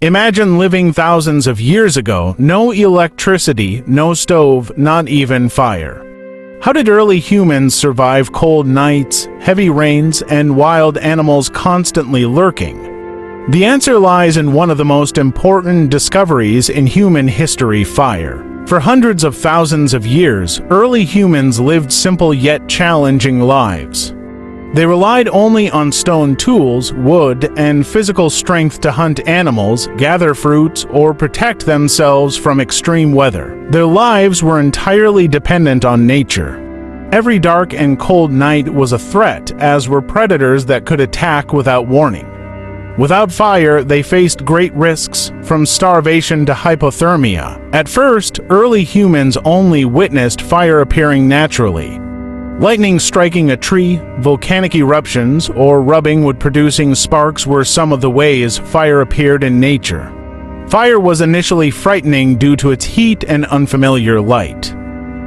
Imagine living thousands of years ago, no electricity, no stove, not even fire. How did early humans survive cold nights, heavy rains, and wild animals constantly lurking? The answer lies in one of the most important discoveries in human history: fire. For hundreds of thousands of years, early humans lived simple yet challenging lives. They relied only on stone tools, wood, and physical strength to hunt animals, gather fruits, or protect themselves from extreme weather. Their lives were entirely dependent on nature. Every dark and cold night was a threat, as were predators that could attack without warning. Without fire, they faced great risks, from starvation to hypothermia. At first, early humans only witnessed fire appearing naturally. Lightning striking a tree, volcanic eruptions, or rubbing wood producing sparks were some of the ways fire appeared in nature. Fire was initially frightening due to its heat and unfamiliar light.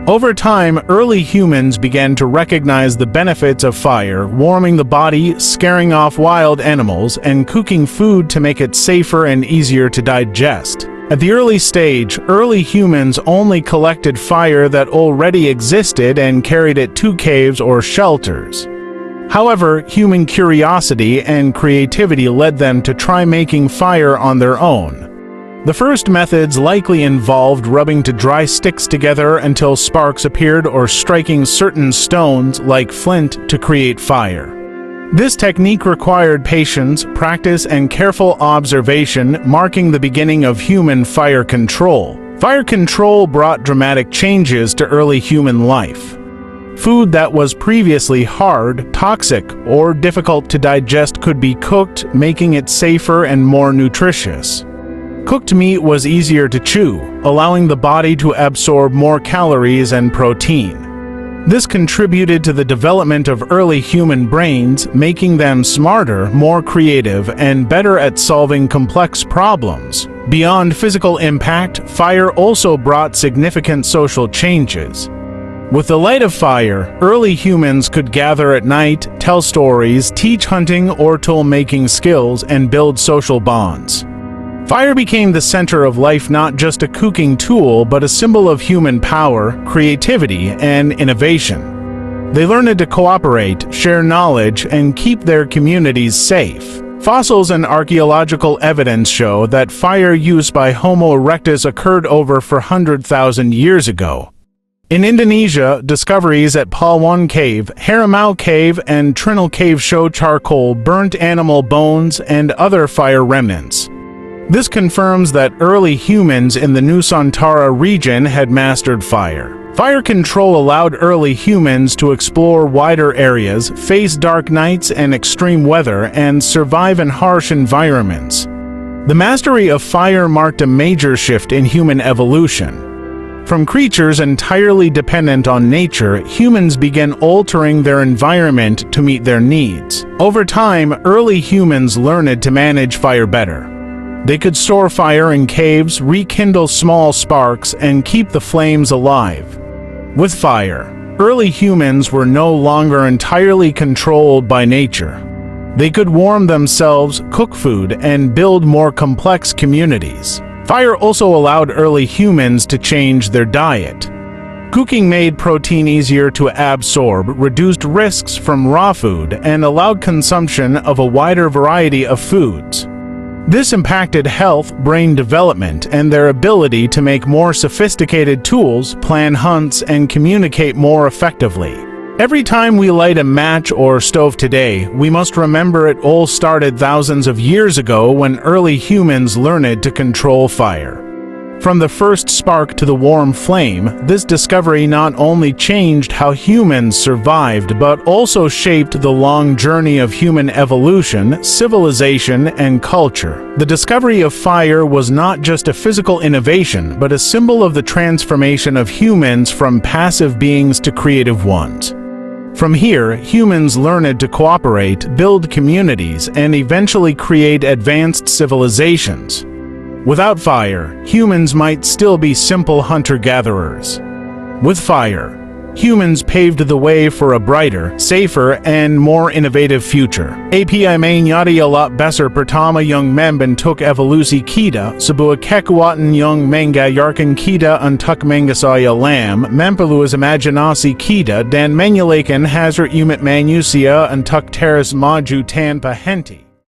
Over time, early humans began to recognize the benefits of fire, warming the body, scaring off wild animals, and cooking food to make it safer and easier to digest. At the early stage, early humans only collected fire that already existed and carried it to caves or shelters. However, human curiosity and creativity led them to try making fire on their own. The first methods likely involved rubbing dry sticks together until sparks appeared or striking certain stones, like flint, to create fire. This technique required patience, practice, and careful observation, marking the beginning of human fire control. Fire control brought dramatic changes to early human life. Food that was previously hard, toxic, or difficult to digest could be cooked, making it safer and more nutritious. Cooked meat was easier to chew, allowing the body to absorb more calories and protein. This contributed to the development of early human brains, making them smarter, more creative, and better at solving complex problems. Beyond physical impact, fire also brought significant social changes. With the light of fire, early humans could gather at night, tell stories, teach hunting or tool-making skills, and build social bonds. Fire became the center of life, not just a cooking tool, but a symbol of human power, creativity, and innovation. They learned to cooperate, share knowledge, and keep their communities safe. Fossils and archaeological evidence show that fire use by Homo erectus occurred over 400,000 years ago. In Indonesia, discoveries at Palwan Cave, Harimau Cave, and Trinil Cave show charcoal, burnt animal bones, and other fire remnants. This confirms that early humans in the Nusantara region had mastered fire. Fire control allowed early humans to explore wider areas, face dark nights and extreme weather, and survive in harsh environments. The mastery of fire marked a major shift in human evolution. From creatures entirely dependent on nature, humans began altering their environment to meet their needs. Over time, early humans learned to manage fire better. They could store fire in caves, rekindle small sparks, and keep the flames alive. With fire, early humans were no longer entirely controlled by nature. They could warm themselves, cook food, and build more complex communities. Fire also allowed early humans to change their diet. Cooking made protein easier to absorb, reduced risks from raw food, and allowed consumption of a wider variety of foods. This impacted health, brain development, and their ability to make more sophisticated tools, plan hunts, and communicate more effectively. Every time we light a match or stove today, we must remember it all started thousands of years ago when early humans learned to control fire. From the first spark to the warm flame, this discovery not only changed how humans survived, but also shaped the long journey of human evolution, civilization, and culture. The discovery of fire was not just a physical innovation, but a symbol of the transformation of humans from passive beings to creative ones. From here, humans learned to cooperate, build communities, and eventually create advanced civilizations. Without fire, humans might still be simple hunter-gatherers. With fire, Humans paved the way for a brighter, safer, and more innovative future. API main yadi alat besar pertama yung membentuk evolusi kita, sebuah kekuatan yung menggayarkan kita untuk mengasaya lam, memperluas imaginasi kita dan menyalakan hasrat umat manusia untuk terus maju tanpa henti.